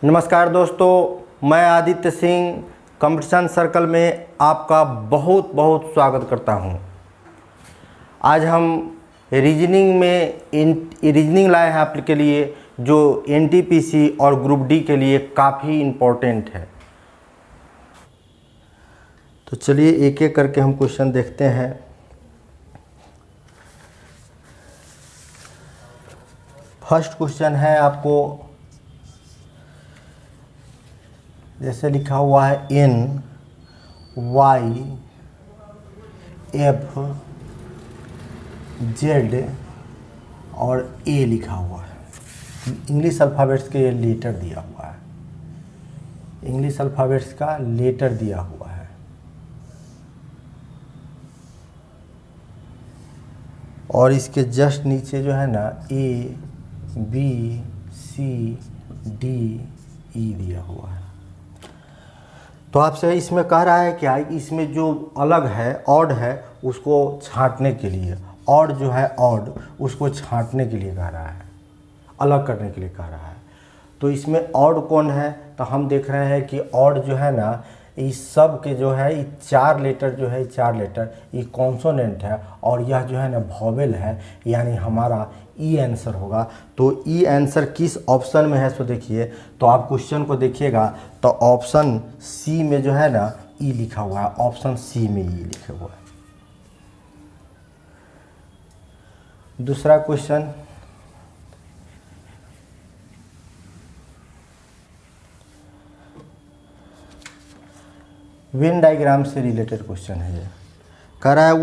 नमस्कार दोस्तों, मैं आदित्य सिंह कंपटीशन सर्कल में आपका बहुत बहुत स्वागत करता हूं। आज हम रीजनिंग लाए हैं आपके लिए, जो एनटीपीसी और ग्रुप डी के लिए काफ़ी इम्पोर्टेंट है। तो चलिए एक एक करके हम क्वेश्चन देखते हैं। फर्स्ट क्वेश्चन है आपको जैसे लिखा हुआ है N Y F Z और A लिखा हुआ है। इंग्लिश अल्फ़ाबेट्स के लेटर दिया हुआ है, इंग्लिश अल्फ़ाबेट्स का लेटर दिया हुआ है। और इसके जस्ट नीचे जो है ना A B C D E दिया हुआ है। तो आपसे इसमें कह रहा है क्या, इसमें जो अलग है ऑड है उसको छांटने के लिए, ऑड जो है ऑड उसको छांटने के लिए कह रहा है, अलग करने के लिए कह रहा है। तो इसमें ऑड कौन है, तो हम देख रहे हैं कि ऑड जो है ना इस सब के जो है चार लेटर जो है, चार लेटर ये कॉन्सोनेंट है और यह जो है ना वॉवेल है, यानी हमारा ई आंसर होगा। तो ई आंसर किस ऑप्शन में है सो देखिए। तो आप क्वेश्चन को देखिएगा तो ऑप्शन सी में जो है ना ई लिखा हुआ है, ऑप्शन सी में ई लिखा हुआ है। दूसरा क्वेश्चन वेन डायग्राम से रिलेटेड क्वेश्चन है। ये कह रहा है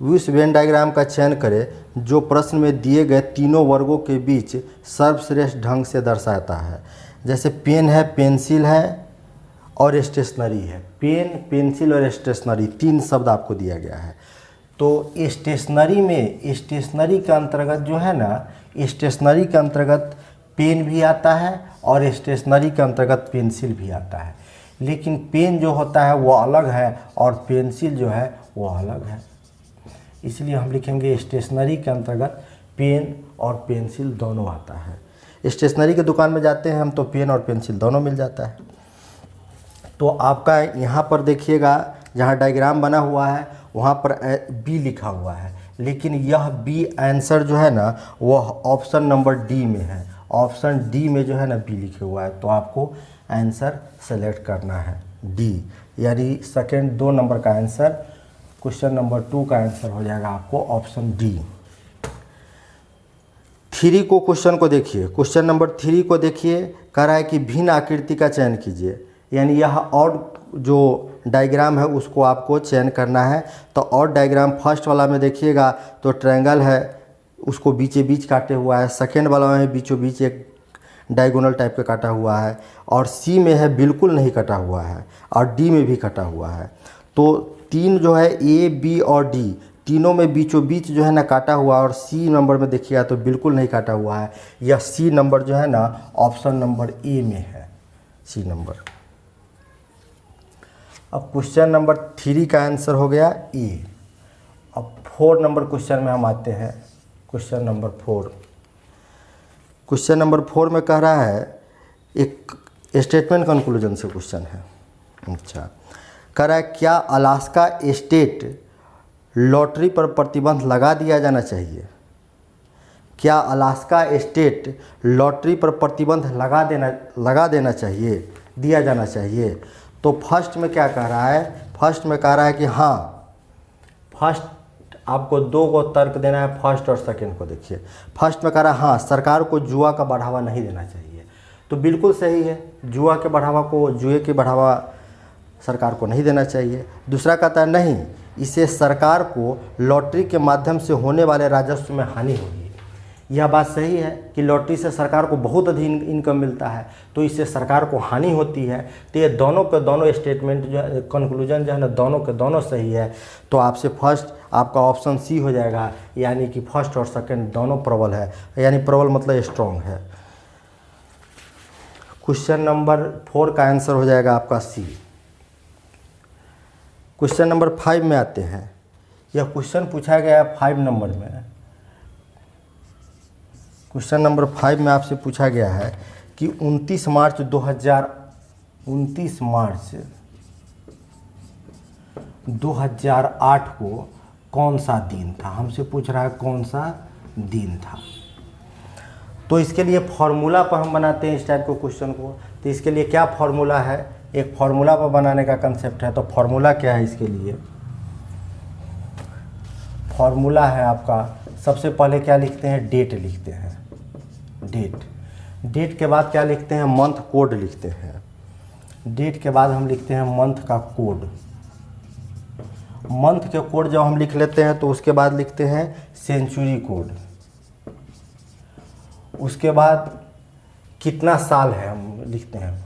उस वेन डायग्राम का चयन करें जो प्रश्न में दिए गए तीनों वर्गों के बीच सर्वश्रेष्ठ ढंग से दर्शाता है। जैसे पेन है, पेंसिल है और स्टेशनरी है। पेन, पेंसिल और स्टेशनरी तीन शब्द आपको दिया गया है। तो स्टेशनरी में, स्टेशनरी के अंतर्गत जो है ना, स्टेशनरी के अंतर्गत पेन भी आता है और स्टेशनरी के अंतर्गत पेंसिल भी आता है। लेकिन पेन जो होता है वो अलग है और पेंसिल जो है वो अलग है, इसलिए हम लिखेंगे स्टेशनरी के अंतर्गत पेन और पेंसिल दोनों आता है। स्टेशनरी के दुकान में जाते हैं हम तो पेन और पेंसिल दोनों मिल जाता है। तो आपका यहाँ पर देखिएगा जहाँ डायग्राम बना हुआ है वहाँ पर बी लिखा हुआ है, लेकिन यह बी आंसर जो है ना वह ऑप्शन नंबर डी में है। ऑप्शन डी में जो है ना बी लिखे हुआ है, तो आपको आंसर सेलेक्ट करना है डी, यानी सेकेंड 2 नंबर का आंसर, क्वेश्चन नंबर 2 का आंसर हो जाएगा आपको ऑप्शन डी। 3 को क्वेश्चन को देखिए, क्वेश्चन नंबर 3 को देखिए, कह रहा है कि भिन्न आकृति का चयन कीजिए, यानी यह ऑड जो डायग्राम है उसको आपको चयन करना है। तो ऑड डायग्राम फर्स्ट वाला में देखिएगा तो ट्रायंगल है, उसको बीचे बीच काटे हुआ है। सेकेंड वाला में बीचों बीच एक डायगोनल टाइप का काटा हुआ है और सी में है बिल्कुल नहीं कटा हुआ है और डी में भी कटा हुआ है। तो तीन जो है ए बी और डी तीनों में बीचों बीच जो है ना काटा हुआ, और सी नंबर में देखिएगा तो बिल्कुल नहीं काटा हुआ है। यह सी नंबर जो है ना ऑप्शन नंबर ए में है, सी नंबर। अब क्वेश्चन नंबर 3 का आंसर हो गया ए। अब 4 नंबर क्वेश्चन में हम आते हैं। क्वेश्चन नंबर 4, क्वेश्चन नंबर 4 में कह रहा है एक स्टेटमेंट कंक्लूजन से क्वेश्चन है। अच्छा, कह रहा है क्या अलास्का स्टेट लॉटरी पर प्रतिबंध लगा दिया जाना चाहिए? क्या अलास्का स्टेट लॉटरी पर प्रतिबंध लगा देना चाहिए, दिया जाना चाहिए? तो फर्स्ट में क्या कह रहा है, फर्स्ट में कह रहा है कि हाँ, फर्स्ट आपको 2 को तर्क देना है, फर्स्ट और सेकंड को देखिए। फर्स्ट में कह रहा है हाँ, सरकार को जुआ का बढ़ावा नहीं देना चाहिए, तो बिल्कुल सही है, जुए के बढ़ावा सरकार को नहीं देना चाहिए। दूसरा कहता है नहीं, इससे सरकार को लॉटरी के माध्यम से होने वाले राजस्व में हानि होगी। यह बात सही है कि लॉटरी से सरकार को बहुत अधिक इनकम मिलता है, तो इससे सरकार को हानि होती है। तो ये दोनों के दोनों स्टेटमेंट जो है, कंक्लूजन जो है ना, दोनों के दोनों सही है। तो आपसे फर्स्ट आपका ऑप्शन सी हो जाएगा, यानी कि फर्स्ट और सेकंड दोनों प्रबल है, यानी प्रबल मतलब स्ट्रॉन्ग है। क्वेश्चन नंबर 4 का आंसर हो जाएगा आपका सी। क्वेश्चन नंबर 5 में आते हैं। यह क्वेश्चन पूछा गया है 5 नंबर में। क्वेश्चन नंबर 5 में आपसे पूछा गया है कि 29 मार्च 2008 को कौन सा दिन था। हमसे पूछ रहा है कौन सा दिन था। तो इसके लिए फॉर्मूला पर हम बनाते हैं इस टाइप को क्वेश्चन को। तो इसके लिए क्या फॉर्मूला है, एक फॉर्मूला पर बनाने का कंसेप्ट है। तो फॉर्मूला क्या है इसके लिए, फॉर्मूला है आपका, सबसे पहले क्या लिखते हैं, डेट लिखते हैं, डेट के बाद क्या लिखते हैं, मंथ कोड लिखते हैं। डेट के बाद हम लिखते हैं मंथ का कोड। मंथ के कोड जब हम लिख लेते हैं तो उसके बाद लिखते हैं सेंचुरी कोड। उसके बाद कितना साल है हम लिखते हैं,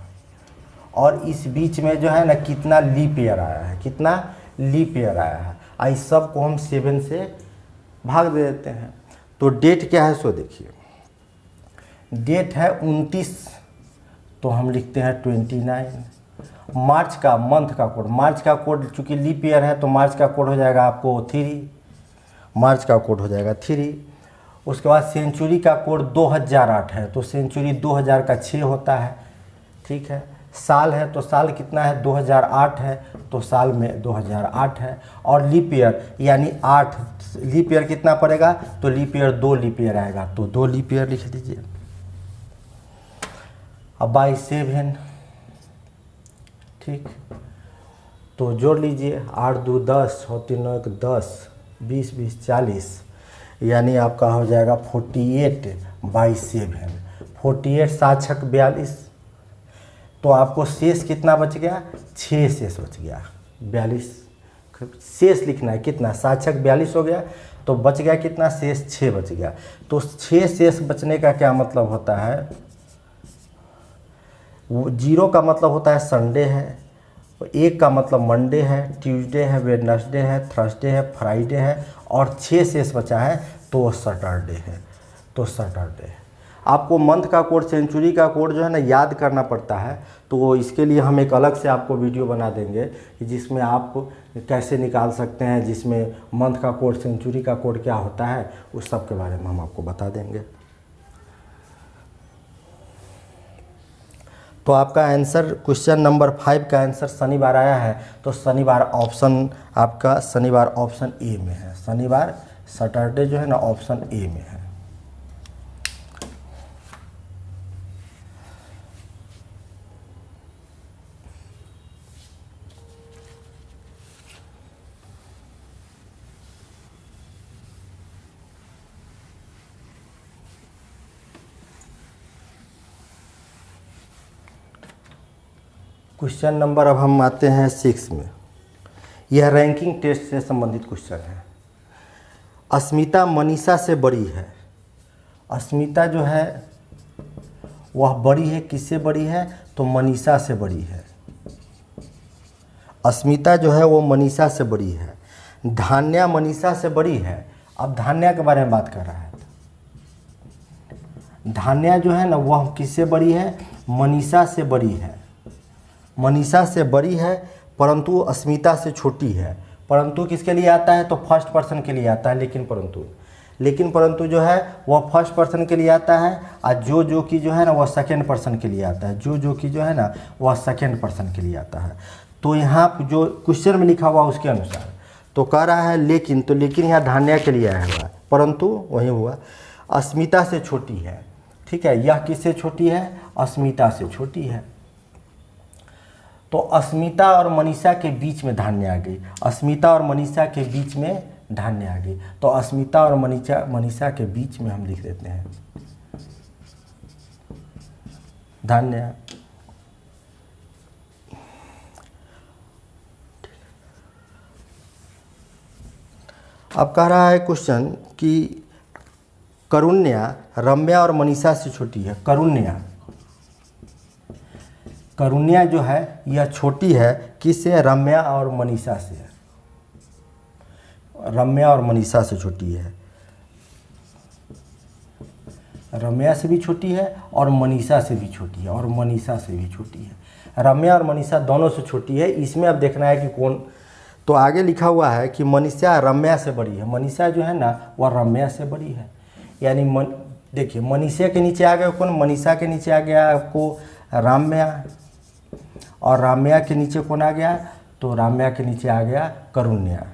और इस बीच में जो है ना कितना लीप ईयर आया है, कितना लीप ईयर आया है। इस सब को हम 7 से भाग दे देते हैं। तो डेट क्या है, सो देखिए डेट है 29, तो हम लिखते हैं 29। मार्च का मंथ का कोड, मार्च का कोड चूँकि लीप ईयर है तो मार्च का कोड हो जाएगा आपको 3, मार्च का कोड हो जाएगा 3। उसके बाद सेंचुरी का कोड 2008 है, तो सेंचुरी 2000 का 6 होता है, ठीक है। साल है तो साल कितना है, 2008 है, तो साल में 2008 है। और लीप ईयर यानी 8, लीप ईयर कितना पड़ेगा, तो लीप ईयर 2 लीप ईयर आएगा, तो 2 लीप ईयर लिख दीजिए। अब बाई 7, ठीक, तो जोड़ लीजिए 8 2 10 और 3 9 10, 20 20 40, यानी आपका हो जाएगा 48/7। 48 7 6 42, तो आपको शेष कितना बच गया, 6 शेष बच गया। 42 शेष लिखना है, कितना, 7 6 42 हो गया, तो बच गया कितना, शेष 6 बच गया। तो 6 शेष बचने का क्या मतलब होता है, वो 0 का मतलब होता है संडे है, 1 का मतलब मंडे है, ट्यूसडे है, वेडनेसडे है, थर्सडे है, फ्राइडे है, और 6 शेष बचा है तो वो सैटरडे है, तो सैटरडे है। आपको मंथ का कोड, सेंचुरी का कोड जो है ना याद करना पड़ता है, तो इसके लिए हम एक अलग से आपको वीडियो बना देंगे कि जिसमें आप कैसे निकाल सकते हैं, जिसमें मंथ का कोड, सेंचुरी का कोड क्या होता है, उस सब के बारे में हम आपको बता देंगे। तो आपका आंसर क्वेश्चन नंबर 5 का आंसर शनिवार आया है, तो शनिवार ऑप्शन आपका, शनिवार ऑप्शन ए में है। शनिवार, सैटरडे जो है ना ऑप्शन ए में है। क्वेश्चन नंबर अब हम आते हैं 6 में। यह रैंकिंग टेस्ट से संबंधित क्वेश्चन है। अस्मिता मनीषा से बड़ी है। अस्मिता जो है वह बड़ी है, किससे बड़ी है, तो मनीषा से बड़ी है। अस्मिता जो है वो मनीषा से बड़ी है। धान्या मनीषा से बड़ी है। अब धान्या के बारे में बात कर रहा है। धान्या जो है ना वह किससे बड़ी है, मनीषा से बड़ी है। मनीषा से बड़ी है परंतु अस्मिता से छोटी है। परंतु किसके लिए आता है, तो फर्स्ट पर्सन के लिए आता है। लेकिन परंतु जो है वह फर्स्ट पर्सन के लिए आता है, और जो कि जो है ना वह सेकेंड पर्सन के लिए आता है। जो कि जो है ना वह सेकेंड पर्सन के लिए आता है। तो यहाँ जो क्वेश्चन में लिखा हुआ उसके अनुसार तो कह रहा है लेकिन, तो लेकिन यहाँ धान्या के लिए आया हुआ, परंतु वही हुआ अस्मिता से छोटी है। ठीक है, यह किससे छोटी है, अस्मिता से छोटी है। तो अस्मिता और मनीषा के बीच में धान्या आ गई। अस्मिता और मनीषा के बीच में धान्या आ गई। तो अस्मिता और मनीषा के बीच में हम लिख देते हैं धान्या। अब कह रहा है क्वेश्चन कि करुण्या रम्या और मनीषा से छोटी है। करुण्या जो है यह छोटी है किससे, रम्या और मनीषा से। रम्या और मनीषा से छोटी है। रम्या से भी छोटी है और मनीषा से भी छोटी है, और मनीषा से भी छोटी है। रम्या और मनीषा दोनों से छोटी है। इसमें अब देखना है कि कौन, तो आगे लिखा हुआ है कि मनीषा रम्या से बड़ी है। मनीषा जो है ना वह रम्या से बड़ी है, यानी देखिए मनीषा के नीचे आ गया कौन, मनीषा के नीचे आ गया आपको राम्या, और राम्या के नीचे कौन आ गया, तो राम्या के नीचे आ गया करुण्या,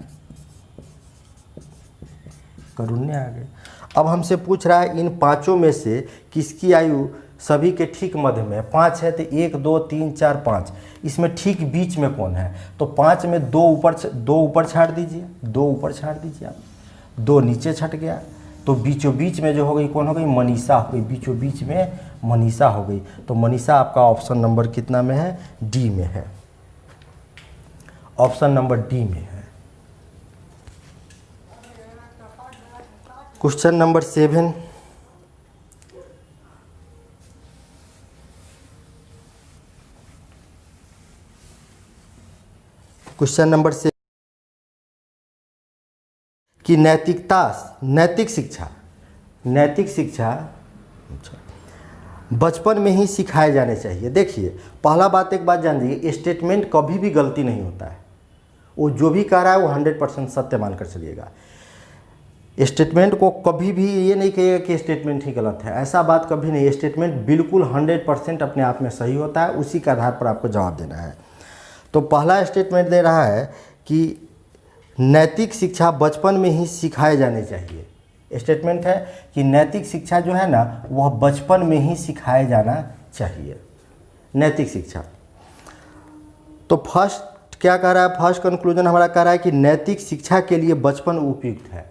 करुण्या आ गया। अब हमसे पूछ रहा है इन पांचों में से किसकी आयु सभी के ठीक मध्य में है। 5 है तो 1 2 3 4 5, इसमें ठीक बीच में कौन है, तो 5 में 2 ऊपर छाड़ दीजिए, 2 ऊपर छाड़ दीजिए आप, 2 नीचे छट गया, तो बीचों बीच में जो हो गई कौन हो गई, मनीषा हो गई, बीचों बीच में मनीषा हो गई। तो मनीषा आपका ऑप्शन नंबर कितना में है, डी में है, ऑप्शन नंबर डी में है। क्वेश्चन नंबर 7, क्वेश्चन नंबर 7 कि नैतिक शिक्षा बचपन में ही सिखाए जाने चाहिए। देखिए पहला बात, एक बात जान लीजिए, स्टेटमेंट कभी भी गलती नहीं होता है, वो जो भी कह रहा है वो 100% सत्य मानकर चलिएगा। स्टेटमेंट को कभी भी ये नहीं कहिएगा कि स्टेटमेंट ही गलत है, ऐसा बात कभी नहीं। स्टेटमेंट बिल्कुल 100% अपने आप में सही होता है, उसी के आधार पर आपको जवाब देना है। तो पहला स्टेटमेंट दे रहा है कि नैतिक शिक्षा बचपन में ही सिखाए जाने चाहिए। स्टेटमेंट है कि नैतिक शिक्षा जो है ना वह बचपन में ही सिखाए जाना चाहिए, नैतिक शिक्षा। तो फर्स्ट क्या कह रहा है, फर्स्ट कंक्लूजन हमारा कह रहा है कि नैतिक शिक्षा के लिए बचपन उपयुक्त है।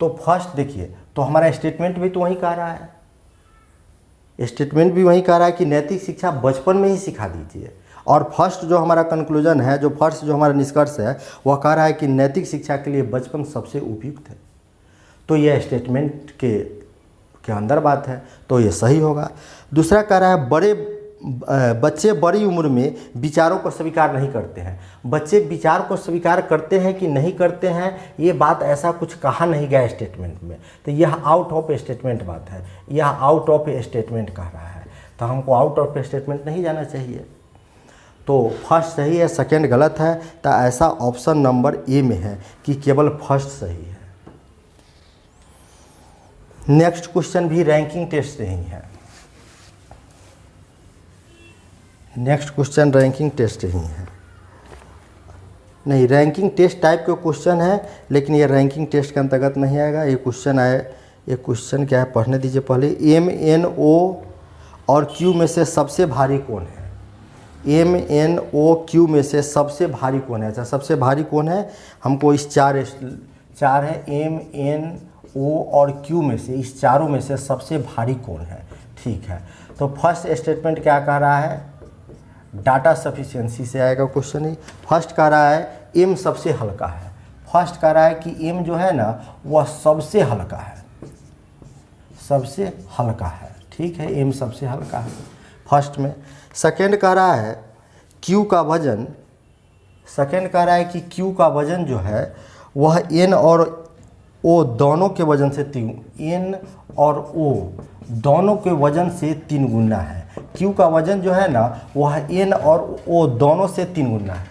तो फर्स्ट देखिए, तो हमारा स्टेटमेंट भी तो वही कह रहा है, स्टेटमेंट भी वही कह रहा है कि नैतिक शिक्षा बचपन में ही सिखा दीजिए। और फर्स्ट जो हमारा कंक्लूजन है, फर्स्ट जो हमारा निष्कर्ष है, वह कह रहा है कि नैतिक शिक्षा के लिए बचपन सबसे उपयुक्त है। तो यह स्टेटमेंट के अंदर बात है, तो ये सही होगा। दूसरा कह रहा है बच्चे बड़ी उम्र में विचारों को स्वीकार नहीं करते हैं। बच्चे विचार को स्वीकार करते हैं कि नहीं करते हैं, ये बात ऐसा कुछ कहा नहीं गया स्टेटमेंट में, तो यह आउट ऑफ स्टेटमेंट बात है, यह आउट ऑफ स्टेटमेंट कह रहा है, तो हमको आउट ऑफ स्टेटमेंट नहीं जाना चाहिए। तो फर्स्ट सही है, सेकंड गलत है, तो ऐसा ऑप्शन नंबर ए में है कि केवल फर्स्ट सही है। नेक्स्ट क्वेश्चन भी रैंकिंग टेस्ट से ही है, नेक्स्ट क्वेश्चन रैंकिंग टेस्ट ही है, नहीं रैंकिंग टेस्ट टाइप के क्वेश्चन है, लेकिन ये रैंकिंग टेस्ट के अंतर्गत नहीं आएगा। ये क्वेश्चन आए, ये क्वेश्चन क्या है पढ़ने दीजिए पहले। MNO और Q में से सबसे भारी कौन है, MNO Q में से सबसे भारी कौन है। अच्छा सबसे भारी कौन है, हमको इस चार है, MNO और Q में से, इस चारों में से सबसे भारी कौन है, ठीक है। तो फर्स्ट स्टेटमेंट क्या कह रहा है, डाटा सफिशिएंसी से आएगा क्वेश्चन ही। फर्स्ट कह रहा है M सबसे हल्का है, फर्स्ट कह रहा है कि M जो है ना वह सबसे हल्का है, सबसे हल्का है, ठीक है, M सबसे हल्का है फर्स्ट में। सेकेंड कह रहा है Q का वजन, सेकेंड कह रहा है कि Q का वजन जो है वह N और O दोनों के वजन से N और O दोनों के वजन से 3 गुना है। Q का वजन जो है ना वह N और O दोनों से 3 गुना है,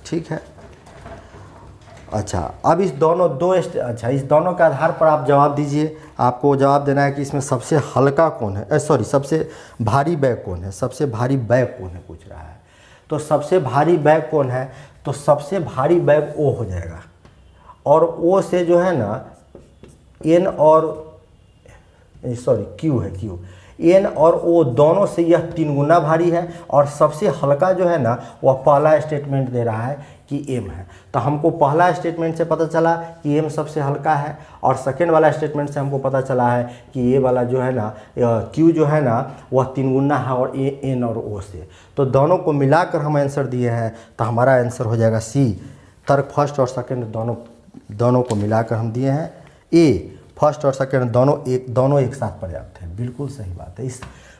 ठीक है। अच्छा अब इस दोनों इस दोनों के आधार पर आप जवाब दीजिए। आपको जवाब देना है कि इसमें सबसे हल्का कौन है, सबसे भारी बैग कौन है, सबसे भारी बैग कौन है पूछ रहा है। तो सबसे भारी बैग कौन है, तो सबसे भारी बैग O हो जाएगा, और O से जो है ना N और Q है, N और O दोनों से यह 3 गुना भारी है। और सबसे हल्का जो है ना वह पहला स्टेटमेंट दे रहा है कि M है। तो हमको पहला स्टेटमेंट से पता चला कि M सबसे हल्का है, और सेकेंड वाला स्टेटमेंट से हमको पता चला है कि ये वाला जो है ना Q जो है ना वह 3 गुना है और N और O से। तो दोनों को मिलाकर हम आंसर दिए हैं, तो हमारा आंसर हो जाएगा C। तर्क फर्स्ट और सेकेंड दोनों को मिलाकर हम दिए हैं A। फर्स्ट और सेकेंड दोनों एक साथ पर्याप्त है, बिल्कुल सही बात है। इस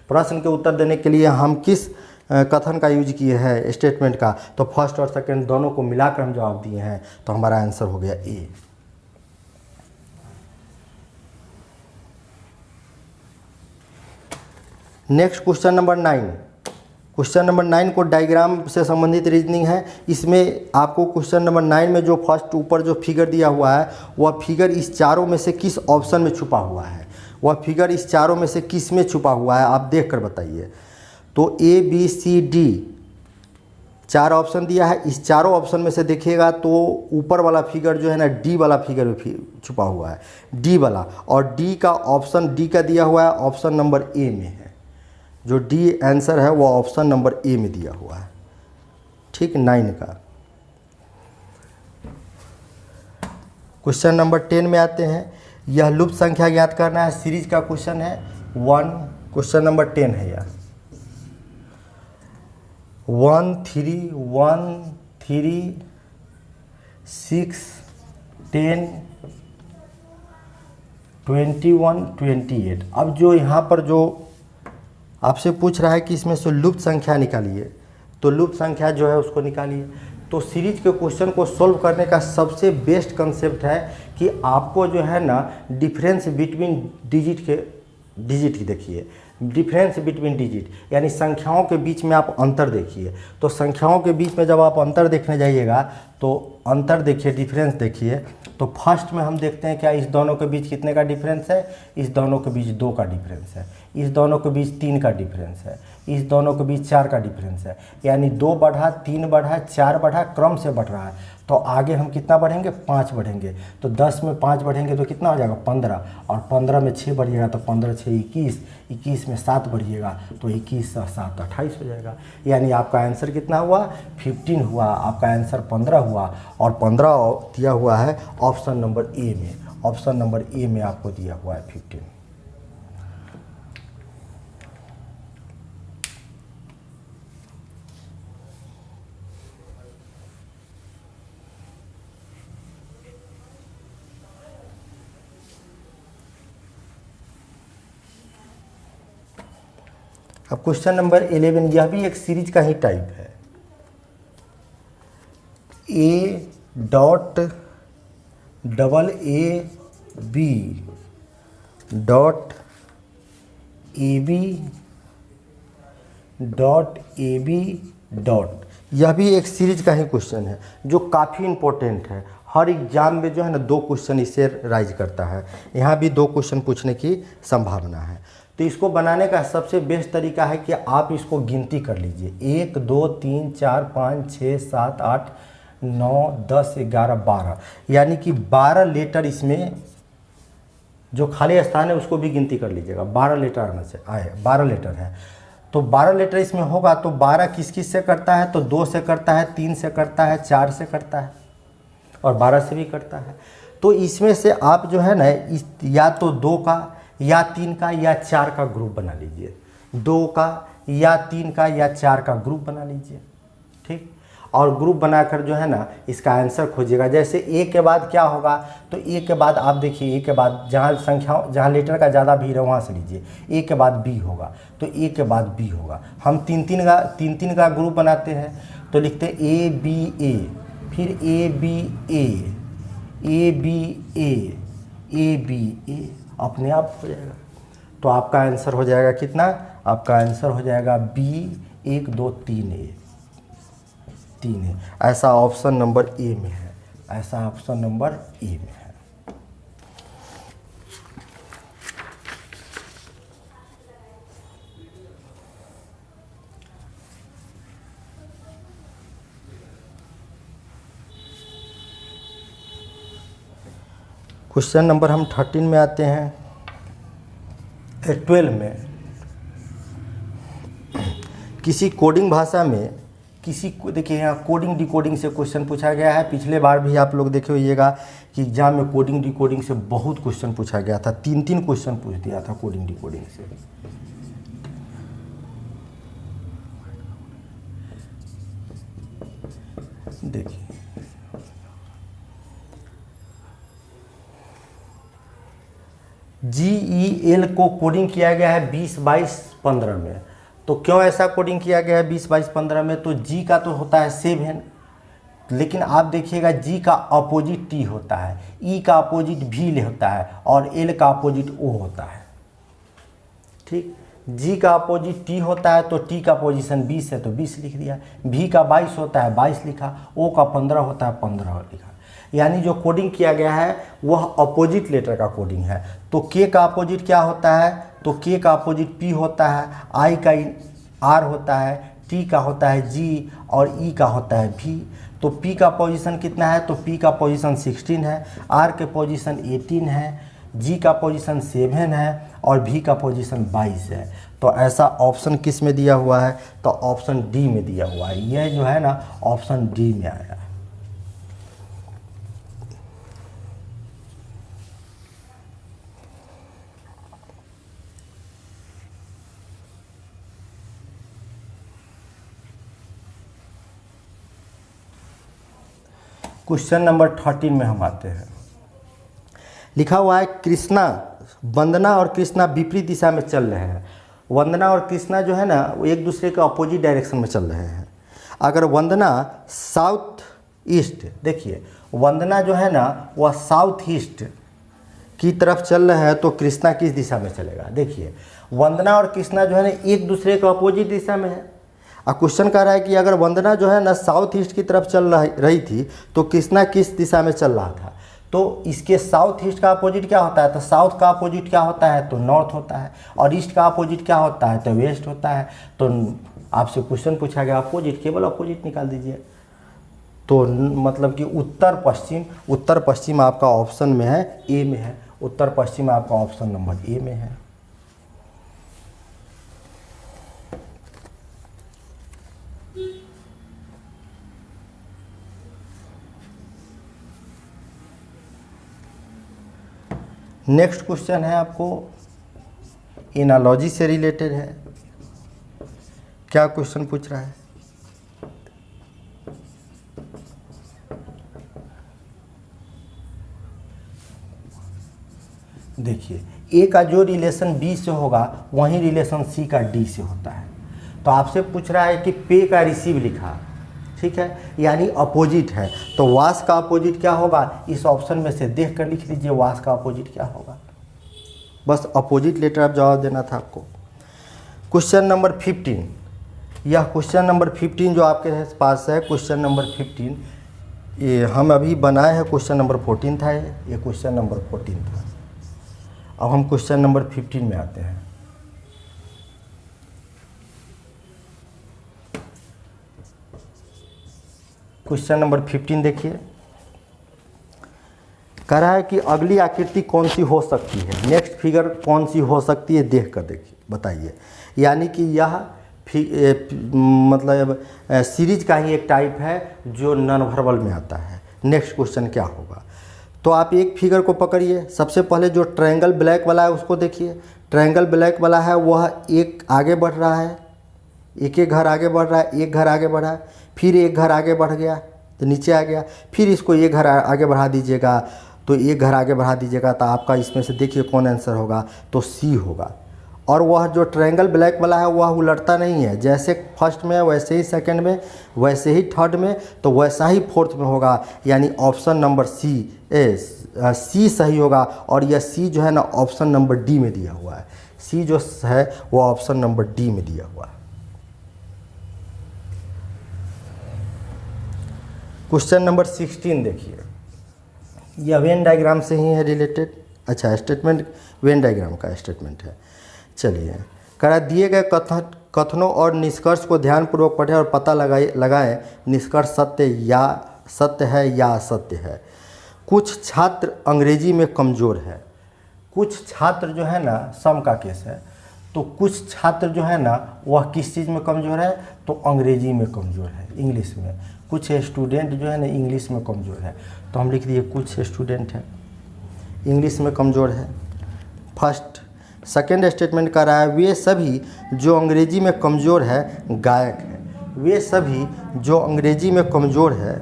प्रश्न के उत्तर देने के लिए हम किस कथन का यूज किए हैं, स्टेटमेंट का, तो फर्स्ट और सेकेंड दोनों को मिलाकर हम जवाब दिए हैं, तो हमारा आंसर हो गया A। Next question number 9, question number 9 को डायग्राम से संबंधित रीजनिंग है। इसमें आपको क्वेश्चन नंबर 9 में जो फर्स्ट ऊपर जो फिगर दिया हुआ है वह फिगर इस चारों में से किस ऑप्शन में छुपा हुआ है, वह फिगर इस चारों में से किस में छुपा हुआ है, आप देख कर बताइए। तो A B C D 4 option दिया है, इस चारों ऑप्शन में से देखिएगा तो ऊपर वाला फिगर जो है ना डी वाला फिगर में छुपा हुआ है, डी वाला। और डी का ऑप्शन डी का दिया हुआ है ऑप्शन नंबर ए में है, जो डी आंसर है वो ऑप्शन नंबर ए में दिया हुआ है। ठीक, 9 का। क्वेश्चन नंबर 10 में आते हैं। यह लुप्त संख्या ज्ञात करना है, सीरीज का क्वेश्चन है 1। क्वेश्चन नंबर 10 है यह 1 3 1 3 6 10 21 28। अब जो यहाँ पर जो आपसे पूछ रहा है कि इसमें से लुप्त संख्या निकालिए, तो लुप्त संख्या जो है उसको निकालिए। तो सीरीज के क्वेश्चन को सॉल्व करने का सबसे बेस्ट कंसेप्ट है कि आपको जो है ना डिफरेंस बिटवीन डिजिट की देखिए, डिफरेंस बिटवीन डिजिट यानी संख्याओं के बीच में आप अंतर देखिए। तो संख्याओं के बीच में जब आप अंतर देखने जाइएगा तो अंतर देखिए, डिफरेंस देखिए। तो फर्स्ट में हम देखते हैं क्या इस दोनों के बीच कितने का डिफरेंस है, इस दोनों के बीच 2 का डिफरेंस है, इस दोनों के बीच 3 का डिफरेंस है, इस दोनों के बीच 4 का डिफरेंस है। यानी 2 बढ़ा, 3 बढ़ा, 4 बढ़ा, क्रम से बढ़ रहा है। तो आगे हम कितना बढ़ेंगे, 5 बढ़ेंगे। तो 10 में 5 बढ़ेंगे तो कितना हो जाएगा 15, और 15 में 6 बढ़िएगा तो 15 6 21, 21 में 7 बढ़िएगा तो 21 और 7 28 हो जाएगा। यानी आपका आंसर कितना हुआ, 15 हुआ। आपका आंसर 15 हुआ, और 15 दिया हुआ है ऑप्शन नंबर ए में। ऑप्शन नंबर ए में आपको दिया हुआ है 15। अब क्वेश्चन नंबर 11, यह भी एक सीरीज का ही टाइप है। A dot double A B dot A B dot A B dot, यह भी एक सीरीज का ही क्वेश्चन है जो काफ़ी इम्पोर्टेंट है। हर एग्जाम में जो है ना 2 क्वेश्चन इससे राइज करता है। यहाँ भी 2 क्वेश्चन पूछने की संभावना है। तो इसको बनाने का सबसे बेस्ट तरीका है कि आप इसको गिनती कर लीजिए, 1 2 3 4 5 6 7 8 9 10 11 12, यानी कि 12 लेटर इसमें जो खाली स्थान है उसको भी गिनती कर लीजिएगा। 12 लेटर आना से आए, 12 लेटर है तो 12 लेटर इसमें होगा। तो 12 किस किस से करता है, तो 2 से करता है, 3 से करता है, 4 से करता है और 12 से भी करता है। तो इसमें से आप जो है ना या तो 2 का या 3 का या 4 का ग्रुप बना लीजिए, 2 का या 3 का या 4 का ग्रुप बना लीजिए। ठीक, और ग्रुप बनाकर जो है ना इसका आंसर खोजिएगा। जैसे ए के बाद क्या होगा, तो ए के बाद आप देखिए, ए के बाद जहाँ संख्या जहाँ लेटर का ज़्यादा भीड़ है वहाँ से लीजिए। ए के बाद बी होगा तो ए के बाद बी होगा। हम 3 का ग्रुप बनाते हैं तो लिखते हैं ए बी ए, फिर A B A, A B A B A, अपने आप हो जाएगा। तो आपका आंसर हो जाएगा कितना, आपका आंसर हो जाएगा बी 1 2 3 ए, 3 है। ऐसा ऑप्शन नंबर ए में है, ऐसा ऑप्शन नंबर ए में है। क्वेश्चन नंबर हम 13 में आते हैं। 12 में किसी कोडिंग भाषा में किसी को देखिए, यहाँ कोडिंग डिकोडिंग से क्वेश्चन पूछा गया है। पिछले बार भी आप लोग देखे होइएगा कि एग्जाम में कोडिंग डिकोडिंग से बहुत क्वेश्चन पूछा गया था। 3 क्वेश्चन पूछ दिया था कोडिंग डिकोडिंग से। देखिए GEL को कोडिंग किया गया है 20 22 15 में। तो क्यों ऐसा कोडिंग किया गया है 20 22 15 में, तो G का तो होता है 7, लेकिन आप देखिएगा G का अपोजिट T होता है, E का अपोजिट V होता है और L का अपोजिट O होता है। ठीक, G का अपोजिट T होता है तो T का पोजीशन 20 है तो 20 लिख दिया, V का 22 होता है 22 लिखा, O का 15 होता है 15 लिखा। यानी जो कोडिंग किया गया है वह अपोजिट लेटर का कोडिंग है। तो के का अपोजिट क्या होता है, तो के का अपोजिट पी होता है, आई का आर होता है, टी का होता है जी और ई का होता है भी। तो पी का पोजीशन कितना है, तो पी का पोजीशन 16 है, आर के पोजीशन 18 है, जी का पोजीशन 7 है और भी का पोजीशन 22 है। तो ऐसा ऑप्शन किस में दिया हुआ है, तो ऑप्शन डी में दिया हुआ है। यह जो है ना ऑप्शन डी में आया है। क्वेश्चन नंबर 13 में हम आते हैं। लिखा हुआ है कृष्णा, वंदना और कृष्णा विपरीत दिशा में चल रहे हैं। वंदना और कृष्णा जो है ना वो एक दूसरे के अपोजिट डायरेक्शन में चल रहे हैं। अगर वंदना साउथ ईस्ट, देखिए वंदना जो है ना वह साउथ ईस्ट की तरफ चल रहे हैं तो कृष्णा किस दिशा में चलेगा। देखिए वंदना और कृष्णा जो है ना एक दूसरे के अपोजिट दिशा में है। अब क्वेश्चन कह रहा है कि अगर वंदना जो है ना साउथ ईस्ट की तरफ चल रही थी तो कृष्णा किस दिशा में चल रहा था। तो इसके साउथ ईस्ट का अपोजिट क्या होता है, तो साउथ का अपोजिट क्या होता है, तो नॉर्थ होता है। और ईस्ट का अपोजिट क्या होता है, तो वेस्ट होता है। तो आपसे क्वेश्चन पूछा गया अपोजिट, केवल अपोजिट निकाल दीजिए। तो मतलब कि उत्तर पश्चिम, उत्तर पश्चिम आपका ऑप्शन में है, ए में है। उत्तर पश्चिम आपका ऑप्शन नंबर ए में है। नेक्स्ट क्वेश्चन है आपको एनालॉजी से रिलेटेड है। क्या क्वेश्चन पूछ रहा है, देखिए ए का जो रिलेशन बी से होगा वही रिलेशन सी का डी से होता है। तो आपसे पूछ रहा है कि पे का रिसीव लिखा, ठीक है, यानी अपोजिट है। तो वास का अपोजिट क्या होगा, इस ऑप्शन में से देख कर लिख लीजिए वास का अपोजिट क्या होगा। बस अपोजिट लेटर आप जवाब देना था आपको। क्वेश्चन नंबर 15, यह क्वेश्चन नंबर 15 जो आपके पास है, क्वेश्चन नंबर 15 ये हम अभी बनाए हैं। क्वेश्चन नंबर 14 था, ये क्वेश्चन नंबर 14 था। अब हम क्वेश्चन नंबर 15 में आते हैं। क्वेश्चन नंबर 15 देखिए, कह रहा है कि अगली आकृति कौन सी हो सकती है, नेक्स्ट फिगर कौन सी हो सकती है, देख कर देखिए बताइए। यानी कि यह मतलब सीरीज का ही एक टाइप है जो नॉन वर्बल में आता है। नेक्स्ट क्वेश्चन क्या होगा, तो आप एक फिगर को पकड़िए। सबसे पहले जो ट्रायंगल ब्लैक वाला है उसको देखिए। ट्रायंगल ब्लैक वाला है वह एक आगे बढ़ रहा है, एक एक घर आगे बढ़ रहा है, एक घर आगे बढ़ा, फिर एक घर आगे बढ़ गया तो नीचे आ गया, फिर इसको एक घर आगे बढ़ा दीजिएगा तो एक घर आगे बढ़ा दीजिएगा। तो आपका इसमें से देखिए कौन आंसर होगा, तो सी होगा। और वह जो ट्रायंगल ब्लैक वाला है वह उलटता नहीं है, जैसे फर्स्ट में वैसे ही सेकंड में, वैसे ही थर्ड में, तो वैसा ही फोर्थ में होगा। यानी ऑप्शन नंबर सी सही होगा। और यह सी जो है ना ऑप्शन नंबर डी में दिया हुआ है। सी जो है वो ऑप्शन नंबर डी में दिया हुआ है। क्वेश्चन नंबर 16 देखिए, यह वेन डायग्राम से ही है रिलेटेड। अच्छा, स्टेटमेंट वेन डायग्राम का स्टेटमेंट है। चलिए, करा दिए गए कथनों और निष्कर्ष को ध्यानपूर्वक पढ़ें और पता लगाएं निष्कर्ष सत्य है या असत्य है। कुछ छात्र अंग्रेजी में कमज़ोर है। कुछ छात्र जो है ना, सम का केस है, तो कुछ छात्र जो है ना वह किस चीज़ में कमज़ोर है, तो अंग्रेजी में कमज़ोर है, इंग्लिश में। कुछ स्टूडेंट जो है ना इंग्लिश में कमज़ोर है, तो हम लिख दिए कुछ स्टूडेंट है इंग्लिश में कमज़ोर है। फर्स्ट सेकेंड स्टेटमेंट कर रहा है वे सभी जो अंग्रेजी में कमज़ोर है गायक है। वे सभी जो अंग्रेजी में कमज़ोर है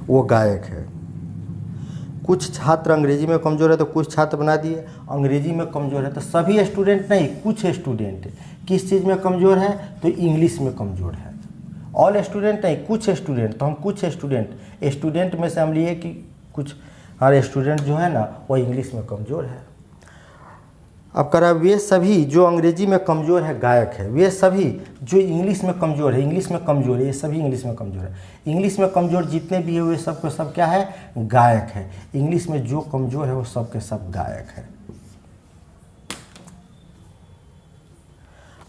वो गायक है। कुछ छात्र अंग्रेजी में कमज़ोर है तो कुछ छात्र बना दिए, अंग्रेजी में कमज़ोर है तो सभी स्टूडेंट नहीं, कुछ स्टूडेंट किस चीज़ में कमज़ोर है, तो इंग्लिश में कमज़ोर है। ऑल स्टूडेंट नहीं, कुछ स्टूडेंट, तो हम कुछ स्टूडेंट में से हम लिए कि कुछ हर स्टूडेंट जो है ना वो इंग्लिश में कमज़ोर है। अब कह रहा है वे सभी जो अंग्रेजी में कमज़ोर है गायक है, वे सभी जो इंग्लिश में कमज़ोर है, इंग्लिश में कमज़ोर है, ये सभी इंग्लिश में कमज़ोर है। इंग्लिश में कमज़ोर जितने भी है वे सब के सब क्या है, गायक है। इंग्लिश में जो कमज़ोर है वो सब के सब गायक है।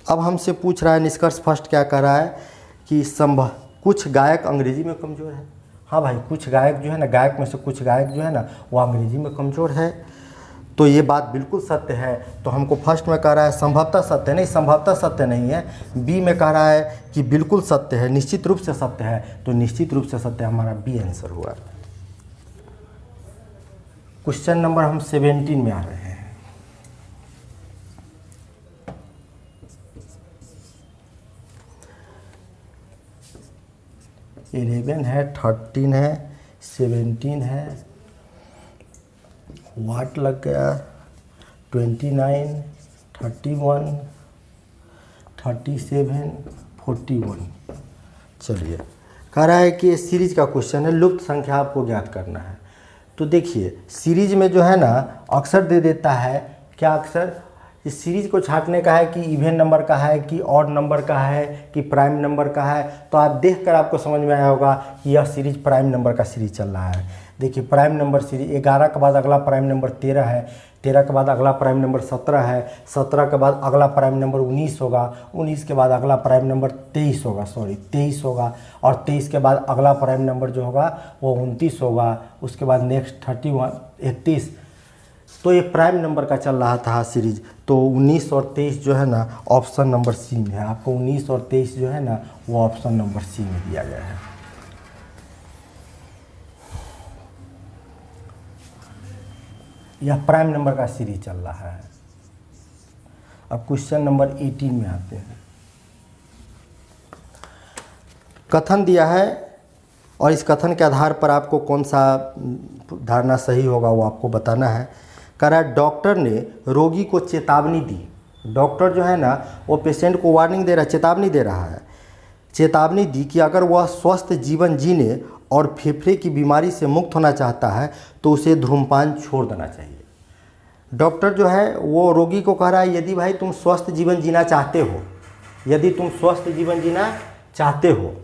अब हमसे पूछ रहा है निष्कर्ष फर्स्ट क्या कह रहा है कि संभव कुछ गायक अंग्रेजी में कमज़ोर है। हाँ भाई, कुछ गायक जो है ना, गायक में से कुछ गायक जो है ना वो अंग्रेजी में कमज़ोर है, तो ये बात बिल्कुल सत्य है। तो हमको फर्स्ट में कह रहा है संभवतः सत्य, नहीं संभवतः सत्य नहीं है। बी में कह रहा है कि बिल्कुल सत्य है, निश्चित रूप से सत्य है, तो निश्चित रूप से सत्य हमारा बी आंसर हुआ। क्वेश्चन नंबर हम 17 में आ रहे हैं। 11 है, 13 है, 17 है, वाट लग गया, 29, 31, 37, 41। चलिए, कह रहा है कि ये सीरीज का क्वेश्चन है, लुप्त संख्या आपको ज्ञात करना है। तो देखिए सीरीज में जो है ना अक्सर दे देता है, क्या अक्सर, इस सीरीज को छांटने का है कि इवन नंबर का है कि ऑड नंबर का है कि प्राइम नंबर का है। तो आप देखकर आपको समझ में आया होगा कि यह सीरीज प्राइम नंबर का सीरीज चल रहा है। देखिए प्राइम नंबर सीरीज 11 के बाद अगला प्राइम नंबर 13 है, 13 के बाद अगला प्राइम नंबर 17 है, 17 के बाद अगला प्राइम नंबर 19 होगा, 19 के बाद अगला प्राइम नंबर 23 होगा, 23 होगा, और 23 के बाद अगला प्राइम नंबर जो होगा वो 29 होगा, उसके बाद नेक्स्ट 31, 31। तो ये प्राइम नंबर का चल रहा था सीरीज। तो 19 और 23 जो है ना ऑप्शन नंबर सी में है। आपको 19 और 23 जो है ना वो ऑप्शन नंबर सी में दिया गया है। यह प्राइम नंबर का सीरीज चल रहा है। अब क्वेश्चन नंबर 18 में आते हैं। कथन दिया है और इस कथन के आधार पर आपको कौन सा धारणा सही होगा वो आपको बताना है। कह रहा है डॉक्टर ने रोगी को चेतावनी दी। डॉक्टर जो है ना वो पेशेंट को वार्निंग दे रहा है, चेतावनी दे रहा है, चेतावनी दी कि अगर वह स्वस्थ जीवन जीने और फेफड़े की बीमारी से मुक्त होना चाहता है तो उसे धूम्रपान छोड़ देना चाहिए। डॉक्टर जो है वो रोगी को कह रहा है यदि भाई तुम स्वस्थ जीवन जीना चाहते हो, यदि तुम स्वस्थ जीवन जीना चाहते हो,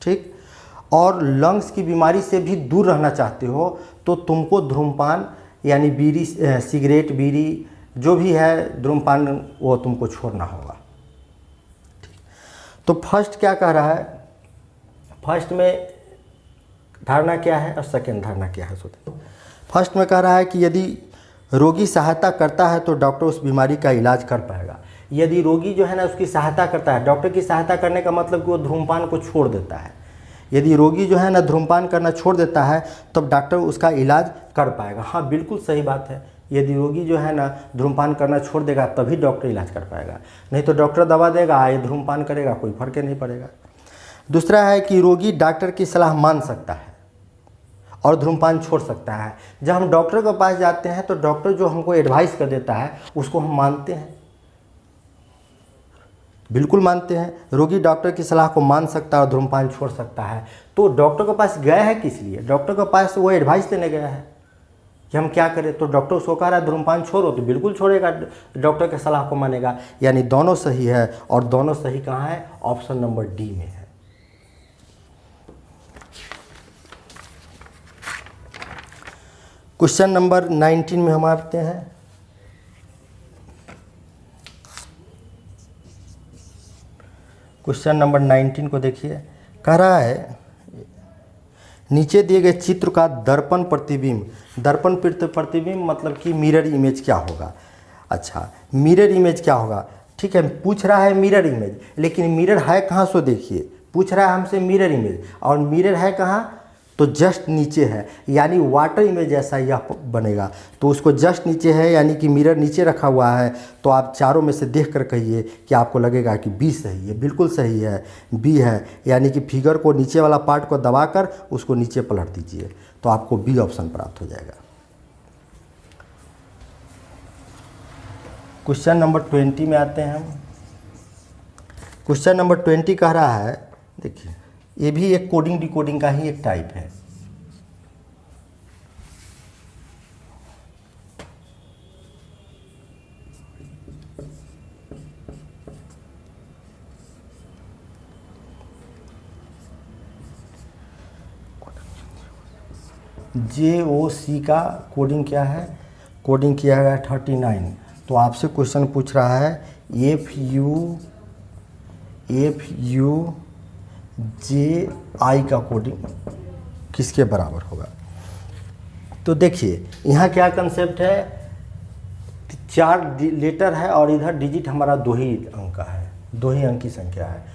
ठीक, और लंग्स की बीमारी से भी दूर रहना चाहते हो, तो तुमको धूम्रपान यानी बीड़ी, सिगरेट, बीड़ी जो भी है धूम्रपान वो तुमको छोड़ना होगा। ठीक, तो फर्स्ट क्या कह रहा है, फर्स्ट में धारणा क्या है और सेकेंड धारणा क्या है सोचते। फर्स्ट में कह रहा है कि यदि रोगी सहायता करता है तो डॉक्टर उस बीमारी का इलाज कर पाएगा। यदि रोगी जो है ना उसकी सहायता करता है, डॉक्टर की सहायता करने का मतलब कि वो धूम्रपान को छोड़ देता है। यदि रोगी जो है ना धूम्रपान करना छोड़ देता है तब डॉक्टर उसका इलाज कर पाएगा। हाँ बिल्कुल सही बात है, यदि रोगी जो है ना धूम्रपान करना छोड़ देगा तभी डॉक्टर इलाज कर पाएगा, नहीं तो डॉक्टर दवा देगा, ये धूम्रपान करेगा, कोई फर्क नहीं पड़ेगा। दूसरा है कि रोगी डॉक्टर की सलाह मान सकता है और धूम्रपान छोड़ सकता है। जब हम डॉक्टर के पास जाते हैं तो डॉक्टर जो हमको एडवाइस कर देता है उसको हम मानते हैं, बिल्कुल मानते हैं। रोगी डॉक्टर की सलाह को मान सकता है और धूम्रपान छोड़ सकता है। तो डॉक्टर के पास गया है किस लिए, डॉक्टर के पास वो एडवाइस लेने गया है कि हम क्या करें। तो डॉक्टर उसको कह रहा है धूम्रपान छोड़ो, तो बिल्कुल छोड़ेगा, डॉक्टर की सलाह को मानेगा। यानी दोनों सही है, और दोनों सही कहाँ है, ऑप्शन नंबर डी में है। क्वेश्चन नंबर 19 में हम आते हैं। क्वेश्चन नंबर 19 को देखिए, कह रहा है नीचे दिए गए चित्र का दर्पण प्रतिबिंब, दर्पण प्रतिबिंब मतलब कि मिरर इमेज क्या होगा। अच्छा, मिरर इमेज क्या होगा, ठीक है, पूछ रहा है मिरर इमेज, लेकिन मिरर है कहाँ सो देखिए, पूछ रहा है हमसे मिरर इमेज, और मिरर है कहाँ, तो जस्ट नीचे है, यानी वाटर इमेज जैसा यह बनेगा। तो उसको जस्ट नीचे है, यानी कि मिरर नीचे रखा हुआ है। तो आप चारों में से देख कर कहिए कि आपको लगेगा कि बी सही है। बिल्कुल सही है, बी है, यानी कि फिगर को नीचे वाला पार्ट को दबाकर उसको नीचे पलट दीजिए तो आपको बी ऑप्शन प्राप्त हो जाएगा। क्वेश्चन नंबर 20 में आते हैं हम। क्वेश्चन नंबर 20 कह रहा है, देखिए ये भी एक कोडिंग डिकोडिंग का ही एक टाइप है। JOC का कोडिंग क्या है, कोडिंग किया गया 39। तो आपसे क्वेश्चन पूछ रहा है FUJI का कोडिंग किसके बराबर होगा। तो देखिए यहाँ क्या कंसेप्ट है, 4 लेटर है और इधर डिजिट हमारा 2 ही अंक का है, 2 ही अंक की संख्या है।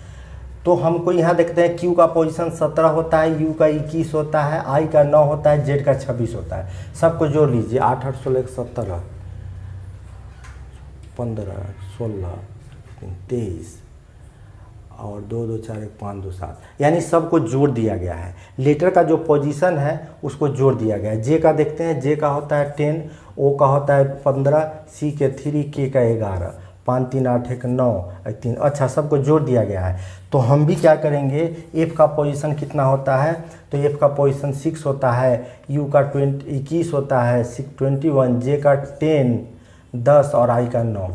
तो हमको यहाँ देखते हैं Q का पोजीशन 17 होता है, U का 21 होता है, I का 9 होता है, Z का 26 होता है। सबको जोड़ लीजिए, 8 8 16 17 15 16 23 और 2 2 4 1 5 2 7, यानी सबको जोड़ दिया गया है। लेटर का जो पोजीशन है उसको जोड़ दिया गया है। J का देखते हैं, J का होता है 10, O का होता है 15, C के 3, K का 11, 5 3 8 1 9 3, अच्छा सबको जोड़ दिया गया है। तो हम भी क्या करेंगे, F का पोजीशन कितना होता है, तो F का पोजीशन 6 होता है, U का 21 होता है, 21, J का 10 10 और I का 9,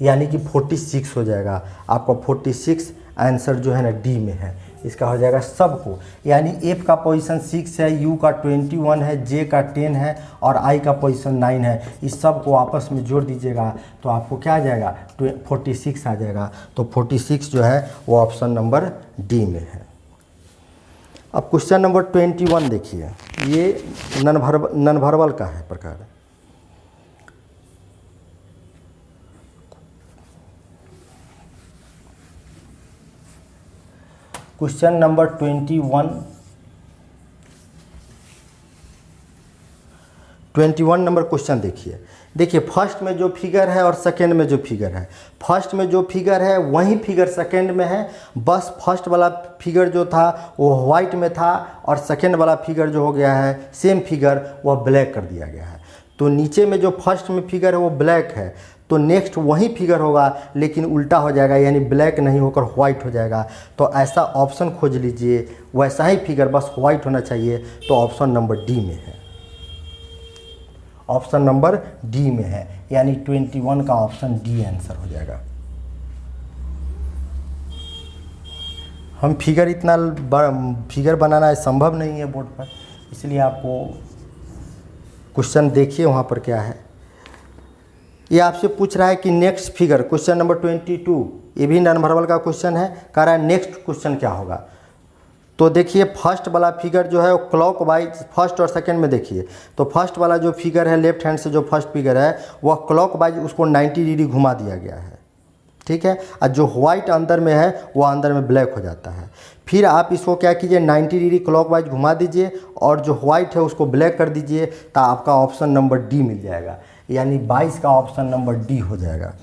यानी कि 46 हो जाएगा। आपका 46 आंसर जो है ना डी में है, इसका हो जाएगा सबको। यानी F का पोजीशन 6 है, U का 21 है, J का 10 है और I का पोजीशन 9 है। इस सब को आपस में जोड़ दीजिएगा तो आपको क्या आ जाएगा, 46 आ जाएगा। तो 46 जो है वो ऑप्शन नंबर डी में है। अब क्वेश्चन नंबर 21 देखिए, ये नॉन वर्बल का है प्रकार। क्वेश्चन नंबर 21 नंबर क्वेश्चन देखिए फर्स्ट में जो फिगर है और सेकंड में जो फिगर है, फर्स्ट में जो फिगर है वही फिगर सेकंड में है, बस फर्स्ट वाला फिगर जो था वो वाइट में था और सेकंड वाला फिगर जो हो गया है सेम फिगर वह ब्लैक कर दिया गया है। तो नीचे में जो फर्स्ट में फिगर है वो ब्लैक है, तो नेक्स्ट वही फिगर होगा लेकिन उल्टा हो जाएगा, यानी ब्लैक नहीं होकर व्हाइट हो जाएगा। तो ऐसा ऑप्शन खोज लीजिए, वैसा ही फिगर बस व्हाइट होना चाहिए। तो ऑप्शन नंबर डी में है, ऑप्शन नंबर डी में है, यानी 21 का ऑप्शन डी आंसर हो जाएगा। हम फिगर इतना फिगर बनाना संभव नहीं है बोर्ड पर, इसलिए आपको क्वेश्चन देखिए वहाँ पर क्या है। ये आपसे पूछ रहा है कि नेक्स्ट फिगर, क्वेश्चन नंबर 22, ये भी नॉन वर्बल का क्वेश्चन है, कह रहा है नेक्स्ट क्वेश्चन क्या होगा। तो देखिए फर्स्ट वाला फिगर जो है वो क्लॉक वाइज, फर्स्ट और सेकंड में देखिए, तो फर्स्ट वाला जो फिगर है लेफ्ट हैंड से जो फर्स्ट फिगर है वह क्लॉक वाइज उसको 90 डिग्री घुमा दिया गया है, ठीक है। और जो व्हाइट अंदर में है वो अंदर में ब्लैक हो जाता है। फिर आप इसको क्या कीजिए, 90 डिग्री क्लॉकवाइज घुमा दीजिए और जो व्हाइट है उसको ब्लैक कर दीजिए, तो आपका ऑप्शन नंबर डी मिल जाएगा, यानी 22 का ऑप्शन नंबर डी हो जाएगा।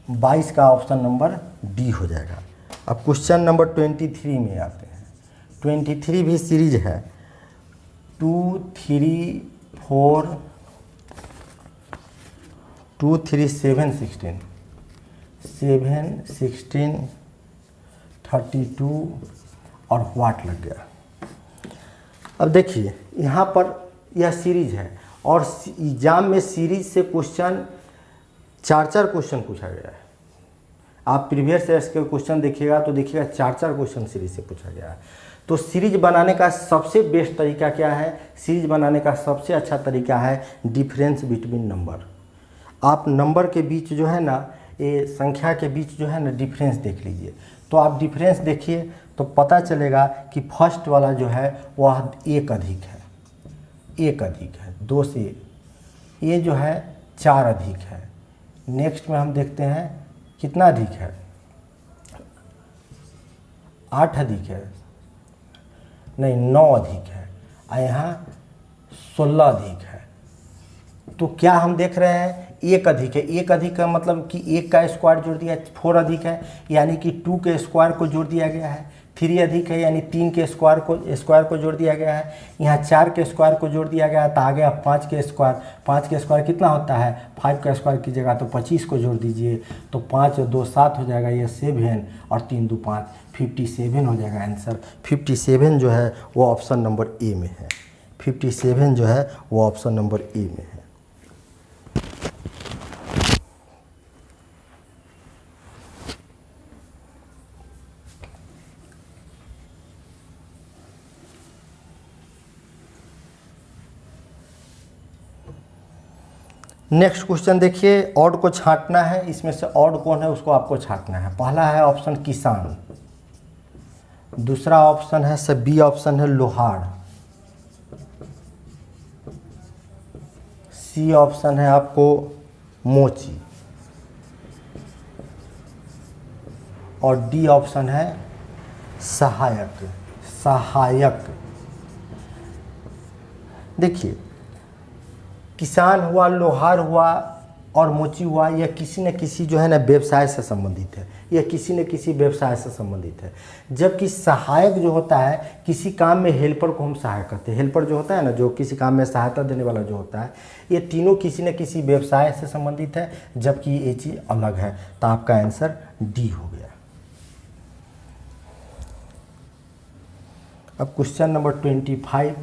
22 का ऑप्शन नंबर डी हो जाएगा। अब क्वेश्चन नंबर 23 में आते हैं। 23 भी सीरीज है, 2 3 4 2 3 7 16 7 16 32 और व्हाट लग गया। अब देखिए यहाँ पर यह सीरीज है और एग्जाम में सीरीज से क्वेश्चन 4 क्वेश्चन पूछा गया है। आप प्रीवियस ईयर्स के क्वेश्चन देखिएगा तो देखिएगा 4 क्वेश्चन सीरीज से पूछा गया है। तो सीरीज बनाने का सबसे बेस्ट तरीका क्या है, सीरीज बनाने का सबसे अच्छा तरीका है डिफरेंस बिटवीन नंबर। आप नंबर के बीच जो है ना, ये संख्या के बीच जो है ना डिफरेंस देख लीजिए। तो आप डिफरेंस देखिए तो पता चलेगा कि फर्स्ट वाला जो है वह 1 अधिक है, 1 अधिक है 2 से, ये जो है 4 अधिक है। नेक्स्ट में हम देखते हैं कितना अधिक है, 8 अधिक है, नहीं 9 अधिक है, और यहाँ 16 अधिक है। तो क्या हम देख रहे हैं, 1 अधिक है। 1 अधिक का मतलब कि 1 का स्क्वायर जोड़ दिया, 4 अधिक है यानी कि 2 के स्क्वायर को जोड़ दिया गया है। 3 अधिक है यानी 3 के स्क्वायर को जोड़ दिया गया है। यहाँ 4 के स्क्वायर को जोड़ दिया गया है तो आ गया 5 के स्क्वायर। 5 के स्क्वायर कितना होता है, 5 का स्क्वायर कीजिएगा तो 25 को जोड़ दीजिए, तो 5 और 2 7 हो जाएगा, ये 7 और 3 2 5, 57 हो जाएगा आंसर। 57 जो है वो ऑप्शन नंबर ए में है। 57 जो है वो ऑप्शन नंबर ए में है। नेक्स्ट क्वेश्चन देखिए, ऑड को छांटना है, इसमें से ऑड कौन है उसको आपको छांटना है। पहला है ऑप्शन किसान, दूसरा ऑप्शन है से बी ऑप्शन है लोहार, सी ऑप्शन है आपको मोची और डी ऑप्शन है सहायक। सहायक देखिए, किसान हुआ, लोहार हुआ और मोची हुआ, यह किसी न किसी जो है ना व्यवसाय से संबंधित है, यह किसी न किसी व्यवसाय से संबंधित है। जबकि सहायक जो होता है, किसी काम में हेल्पर को हम सहायक कहते हैं। हेल्पर जो होता है ना, जो किसी काम में सहायता देने वाला जो होता है, ये तीनों किसी न किसी व्यवसाय से संबंधित है, जबकि ये चीज़ अलग है। तो आपका आंसर डी हो गया। अब क्वेश्चन नंबर 25,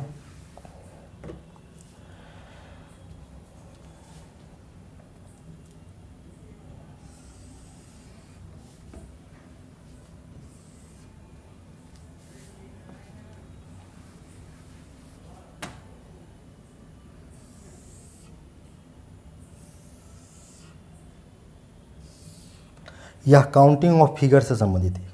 यह काउंटिंग ऑफ फिगर से संबंधित है।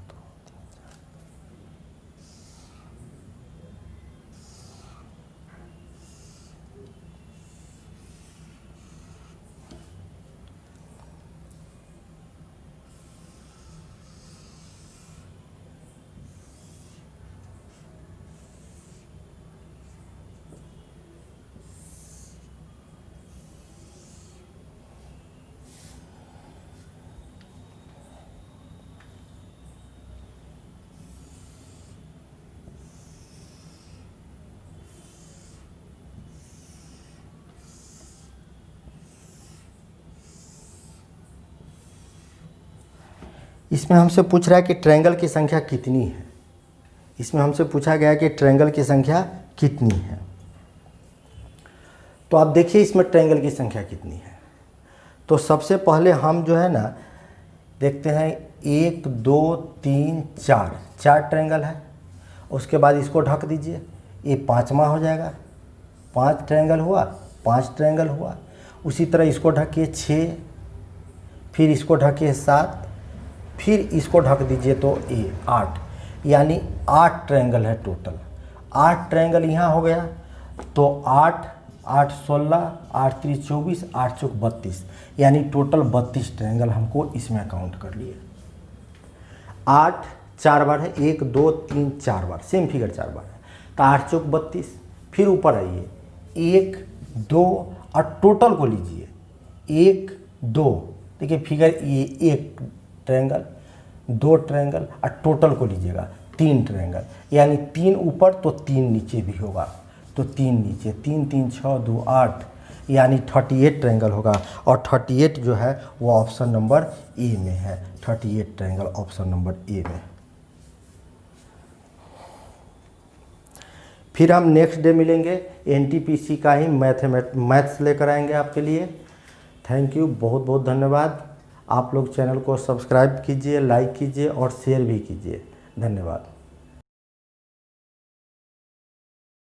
इसमें हमसे पूछ रहा है कि ट्रायंगल की संख्या कितनी है। इसमें हमसे पूछा गया कि ट्रायंगल की संख्या कितनी है। तो आप देखिए इसमें ट्रायंगल की संख्या कितनी है। तो सबसे पहले हम जो है ना देखते हैं 1 2 3 4, 4 ट्रायंगल है। उसके बाद इसको ढक दीजिए, ये 5वां हो जाएगा। 5 ट्रायंगल हुआ, 5 ट्रायंगल हुआ। उसी तरह इसको ढकिए 6, फिर इसको ढकिए 7, फिर इसको ढक दीजिए तो ये 8, यानी 8 ट्रायंगल है टोटल। 8 ट्रायंगल यहाँ हो गया तो 8 8 16, 8 3 24, 8 चौक 32, यानी टोटल 32 ट्रायंगल हमको इसमें काउंट कर लिए। 8 4 बार है, 1 2 3 4 बार, सेम फिगर 4 बार है, तो 8 चौक 32। फिर ऊपर आइए 1 2 और टोटल को लीजिए 1 2, देखिए फिगर ये 1 ट्रायंगल, 2 ट्रायंगल और टोटल को लीजिएगा 3 ट्रायंगल, यानी 3 ऊपर तो 3 नीचे भी होगा, तो 3 नीचे, 3 3 6 2 8, यानी 38 ट्रायंगल होगा। और 38 जो है वो ऑप्शन नंबर ए में है। 38 ट्रायंगल ऑप्शन नंबर ए में। फिर हम नेक्स्ट डे मिलेंगे, एनटीपीसी का ही मैथ्स लेकर आएंगे आपके लिए। थैंक यू, बहुत बहुत धन्यवाद। आप लोग चैनल को सब्सक्राइब कीजिए, लाइक कीजिए और शेयर भी कीजिए। धन्यवाद।